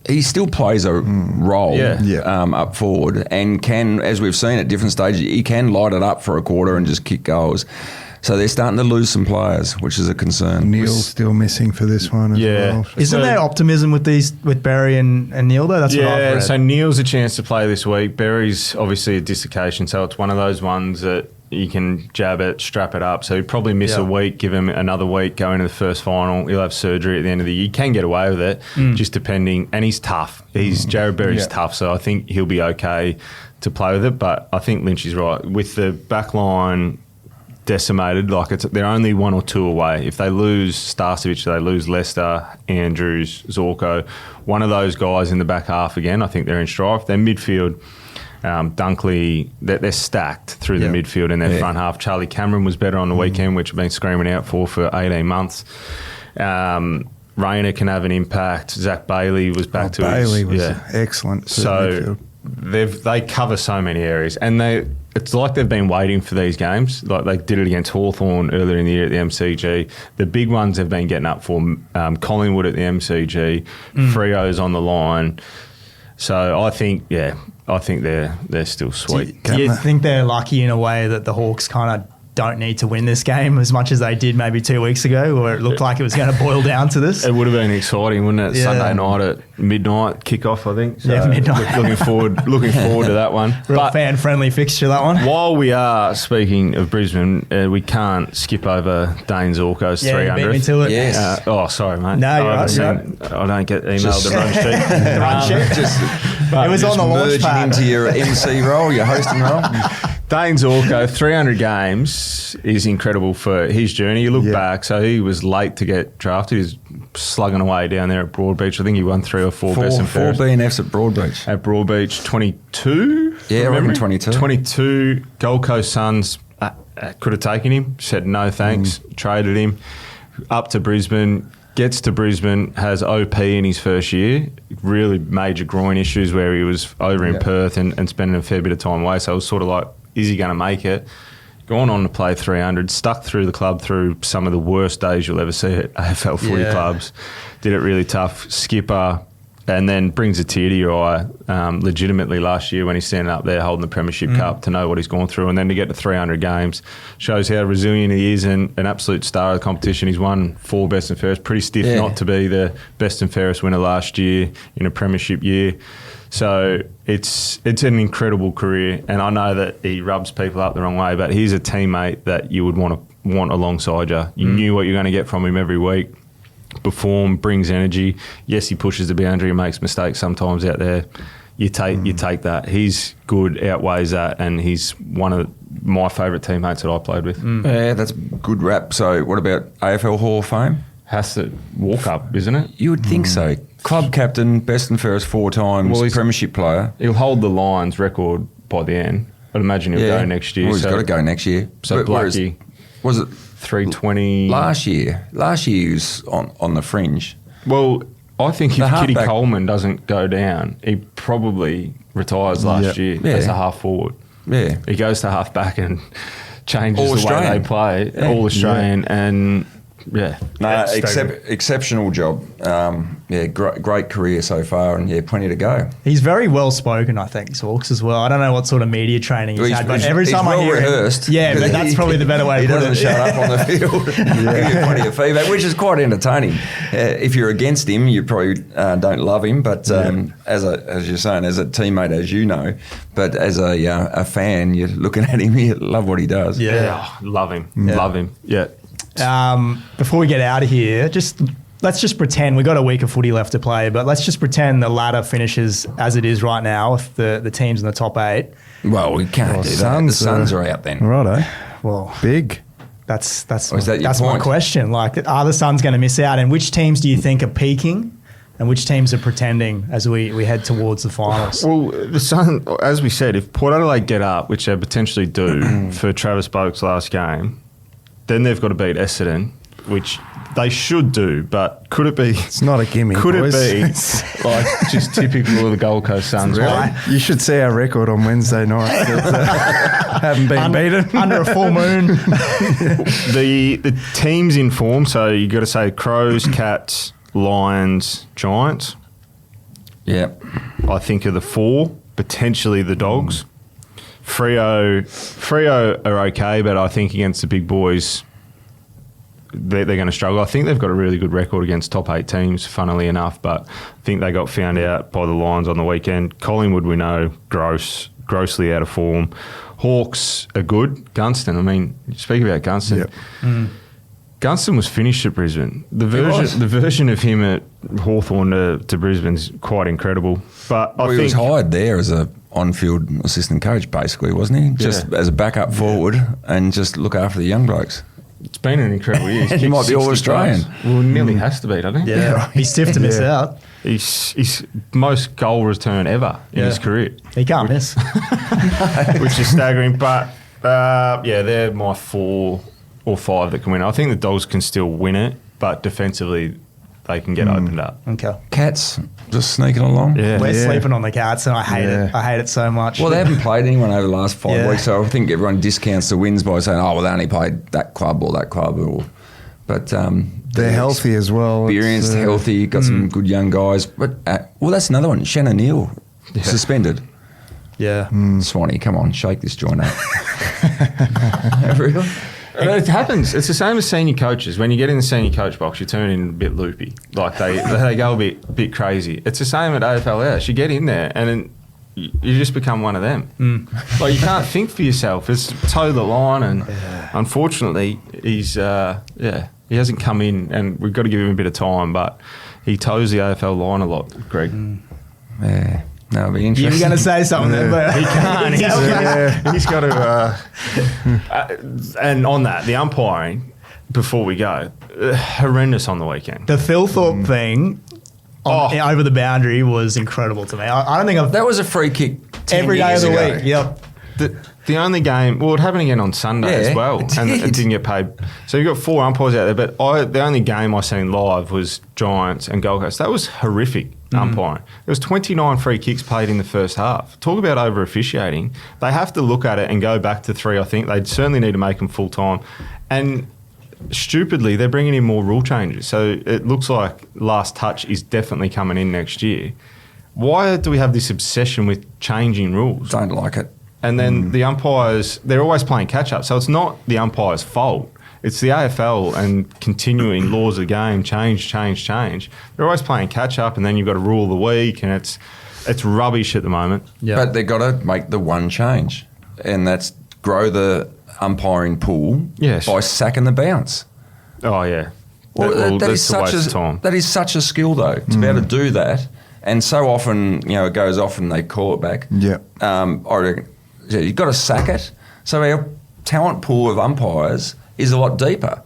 S3: he still plays a role up forward and can, as we've seen at different stages, he can light it up for a quarter and just kick goals. So they're starting to lose some players, which is a concern.
S4: Neil's still missing for this one as well.
S2: Isn't there optimism with Barry and Neil though? That's what I've read.
S5: So Neil's a chance to play this week. Barry's obviously a dislocation, so it's one of those ones that you can jab it, strap it up. So he'd probably miss a week, give him another week, go into the first final. He'll have surgery at the end of the year. You can get away with it, just depending. And he's tough. Jared Berry's tough, so I think he'll be okay to play with it. But I think Lynchy's right. With the back line decimated, they're only 1 or 2 away. If they lose Starcevic, they lose Lester, Andrews, Zorko. One of those guys in the back half again, I think they're in strife. Their midfield, Dunkley, they're stacked through the midfield and their front half. Charlie Cameron was better on the weekend, which I've been screaming out for 18 months. Rayner can have an impact. Zach Bailey was back to
S4: Bailey
S5: his...
S4: was excellent.
S5: So they cover so many areas, and it's like they've been waiting for these games. Like they did it against Hawthorn earlier in the year at the MCG. The big ones they've been getting up for. Collingwood at the MCG, Freo's on the line. So I think they're still sweet.
S2: Do you think they're lucky in a way that the Hawks kind of don't need to win this game as much as they did maybe 2 weeks ago, where it looked like it was going to boil down to this?
S5: It would have been exciting, wouldn't it?
S2: Yeah.
S5: Sunday night at midnight kickoff, I think. So
S2: midnight.
S5: Looking forward to that one.
S2: Real fan-friendly fixture, that one.
S5: While we are speaking of Brisbane, we can't skip over Dayne Zorko's 300.
S2: Beat me to it.
S3: Yes.
S5: Sorry, mate.
S2: No, you're
S5: I don't get emailed the run sheet.
S2: The run sheet. It was on the launch
S3: merging
S2: pad.
S3: into your MC role, your hosting role.
S5: Dayne Zorko, 300 games is incredible for his journey. You look back, so he was late to get drafted. He was slugging away down there at Broadbeach. I think he won 3 or 4 best and
S3: Four
S5: fairest.
S3: BNFs at Broadbeach.
S5: At Broadbeach, 22?
S3: Yeah, I reckon 22.
S5: 22. Gold Coast Suns could have taken him, said no thanks, traded him. Up to Brisbane, gets to Brisbane, has OP in his first year, really major groin issues where he was over in Perth and spending a fair bit of time away. So it was sort of like, is he going to make it? Gone on to play 300, stuck through the club through some of the worst days you'll ever see at AFL footy clubs. Did it really tough. Skipper, and then brings a tear to your eye legitimately last year when he's standing up there holding the Premiership Cup to know what he's gone through. And then to get to 300 games shows how resilient he is and an absolute star of the competition. He's won 4 best and fairest. Pretty stiff not to be the best and fairest winner last year in a Premiership year. So it's an incredible career, and I know that he rubs people up the wrong way, but he's a teammate that you would want alongside you. You knew what you're going to get from him every week. Perform, brings energy. Yes, he pushes the boundary and makes mistakes sometimes out there. You take that. He's good, outweighs that, and he's one of my favourite teammates that I played with.
S3: Yeah, that's good rap. So what about AFL Hall of Fame?
S5: Has to walk up, isn't it?
S3: You would think so. Club captain, best and fairest 4 times,
S5: Well, he's-
S3: Premiership player.
S5: He'll hold the Lions record by the end. I'd imagine he'll go next year.
S3: Well, he's got to go next year.
S5: So
S3: Whereas-
S5: Blackie,
S3: was it
S5: 320.
S3: last year? Last year he was on the fringe.
S5: Well, I think
S3: The
S5: if Kitty
S3: halfback-
S5: Coleman doesn't go down, he probably retires last year as a half forward.
S3: Yeah.
S5: He goes to half back and changes
S3: All
S5: the way
S3: Australian.
S5: they play.
S3: Yeah.
S5: All Australian and
S3: No, exceptional job. Great career so far, and plenty to go.
S2: He's very well spoken, I think, Zorks as well. I don't know what sort of media training he's had, but every
S3: he's
S2: time I
S3: well
S2: hear
S3: rehearsed.
S2: him, but that's probably the better way
S3: He
S2: to put
S3: doesn't
S2: it.
S3: shut up on the field. Give you plenty of feedback, which is quite entertaining. If you're against him, you probably don't love him, but as you're saying, as a teammate, as you know, but as a fan, you're looking at him, you love what he does.
S5: love him. Love him. Yeah.
S2: Before we get out of here, let's just pretend we've got a week of footy left to play, but let's just pretend the ladder finishes as it is right now with the teams in the top 8.
S3: Well, we can't do that. The Suns are out then.
S4: Righto.
S2: Well,
S4: Big.
S2: that's
S3: is that your
S2: my
S3: point?
S2: question. Like, are the Suns going to miss out? And which teams do you think are peaking? And which teams are pretending as we head towards the finals?
S5: Well, the Sun, as we said, if Port Adelaide get up, which they potentially do for Travis Boak's last game, then they've got to beat Essendon, which they should do, but could it be...
S4: It's not a gimme,
S5: Could
S4: boys.
S5: it be like just typical of the Gold Coast Suns?
S2: Really?
S4: You should see our record on Wednesday night. Haven't been beaten.
S2: Under a full moon.
S5: The teams in form, so you got to say Crows, Cats, Lions, Giants.
S3: Yeah.
S5: I think are the 4, potentially the Dogs. Freo are okay, but I think against the big boys, they're going to struggle. I think they've got a really good record against top 8 teams, funnily enough, but I think they got found out by the Lions on the weekend. Collingwood, we know, grossly out of form. Hawks are good. Gunston, I mean, speak about Gunston.
S4: Yep.
S5: Gunston was finished at Brisbane. The version of him at Hawthorn to Brisbane is quite incredible. But I think
S3: he was hired there as a on-field assistant coach, basically, wasn't he? Just as a backup forward and just look after the young blokes.
S5: it's been an incredible year.
S3: He might be All-Australian.
S5: Well, nearly has to be, doesn't he?
S2: Yeah, he's stiff to miss out.
S5: He's most goal return ever in his career.
S2: He can't miss.
S5: Which is staggering. But, they're my 4 or 5 that can win. I think the Dogs can still win it, but defensively they can get opened up.
S2: Okay.
S3: Cats just sneaking along.
S5: Yeah.
S2: We're sleeping on the Cats, and I hate it. I hate it so much.
S3: Well, they haven't played anyone over the last 5 weeks, so I think everyone discounts the wins by saying, they only played that club or that club. But
S4: they're healthy as well.
S3: Experienced, healthy, got some good young guys. But that's another one. Shannon Neal, suspended.
S2: Yeah.
S3: Swanee, come on, shake this joint up. Really?
S5: It happens. It's the same as senior coaches. When you get in the senior coach box, you turn in a bit loopy. Like they go a bit crazy. It's the same at AFL. You get in there and then you just become one of them. Like you can't think for yourself. It's toe the line, and unfortunately, he hasn't come in, and we've got to give him a bit of time. But he toes the AFL line a lot, Greg.
S3: Yeah. No, it'll be interesting.
S2: You were going to say something there, but
S5: He can't. He's got to. And on that, the umpiring, before we go, horrendous on the weekend.
S2: the Philthorpe thing over the boundary was incredible to me. I don't think I've...
S3: That was a free kick 10
S2: every day of
S3: years
S2: the
S3: ago.
S2: week. Yep.
S5: The only game, well, it happened again on Sunday as well, and it didn't get paid. So you've got 4 umpires out there, but the only game I seen live was Giants and Gold Coast. That was horrific umpiring. There was 29 free kicks played in the first half. Talk about over officiating. They have to look at it and go back to 3. I think they certainly need to make them full time. And stupidly, they're bringing in more rule changes. So it looks like last touch is definitely coming in next year. Why do we have this obsession with changing rules?
S3: Don't like it.
S5: And then the umpires, they're always playing catch-up. So it's not the umpire's fault. It's the AFL and continuing laws of the game, change. They're always playing catch-up, and then you've got a rule of the week, and it's rubbish at the moment.
S2: Yeah.
S3: But they've got to make the one change, and that's grow the umpiring pool by sacking the bounce.
S5: Oh, yeah.
S3: That
S5: that's
S3: is
S5: a waste
S3: such
S5: of time.
S3: that is such a skill, though, to be able to do that. And so often, it goes off and they call it back.
S4: Yeah.
S3: I reckon, you've got to sack it. So our talent pool of umpires is a lot deeper.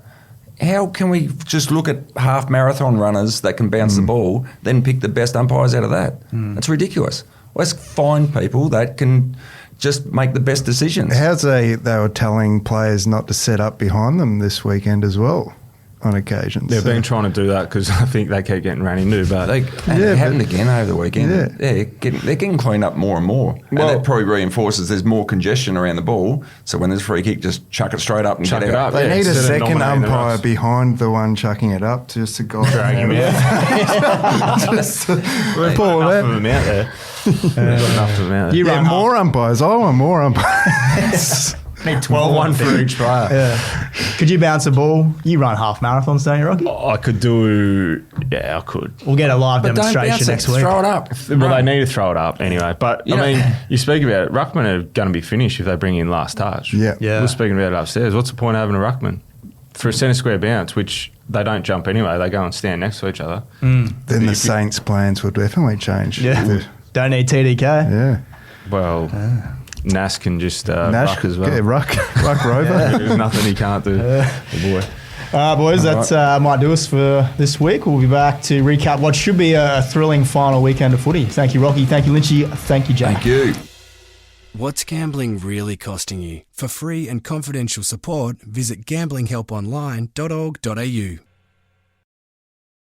S3: How can we just look at half marathon runners that can bounce the ball, then pick the best umpires out of that? That's ridiculous. Let's find people that can just make the best decisions.
S4: How's they were telling players not to set up behind them this weekend as well, on occasions.
S5: They've been trying to do that because I think they keep getting ran into. But
S3: It happened again over the weekend.
S4: Yeah.
S3: They're getting cleaned up more and more. And that probably reinforces there's more congestion around the ball. So when there's a free kick, just chuck it straight up and
S5: Chuck
S3: get
S5: it
S3: out.
S5: up.
S4: They
S5: Yeah,
S4: need a
S5: instead of
S4: second
S5: nominating the
S4: umpire
S5: refs.
S4: behind the one chucking it up just to go drag him
S5: We've got enough of them out there. We've got enough of them out there.
S2: You run
S4: more umpires. I want more umpires.
S2: Need 12
S5: One for each player.
S2: Yeah. Could you bounce a ball? You run half marathons, don't you, Rocky?
S5: I could do. Yeah, I could.
S2: We'll get a live
S3: But don't
S2: demonstration
S3: bounce it.
S2: next week.
S3: Throw it up.
S5: Well, they need to throw it up anyway. But,
S3: You know-
S5: I mean, you speak about it. Ruckman are going to be finished if they bring in last touch.
S4: Yeah.
S2: Yeah.
S5: We're speaking about it upstairs. What's the point of having a Ruckman? For a centre square bounce, which they don't jump anyway, they go and stand next to each other.
S4: Then the Saints' plans would definitely change.
S2: Yeah. Don't need TDK.
S4: Yeah.
S5: Well, Nas can just
S4: Nash,
S5: ruck as well.
S4: yeah, ruck Rover.
S5: There's nothing he can't do. Oh, boy.
S2: All right, boys, that might do us for this week. We'll be back to recap what should be a thrilling final weekend of footy. Thank you, Rocky. Thank you, Lynchy. Thank you, Jack.
S3: Thank you.
S6: What's gambling really costing you? For free and confidential support, visit gamblinghelponline.org.au.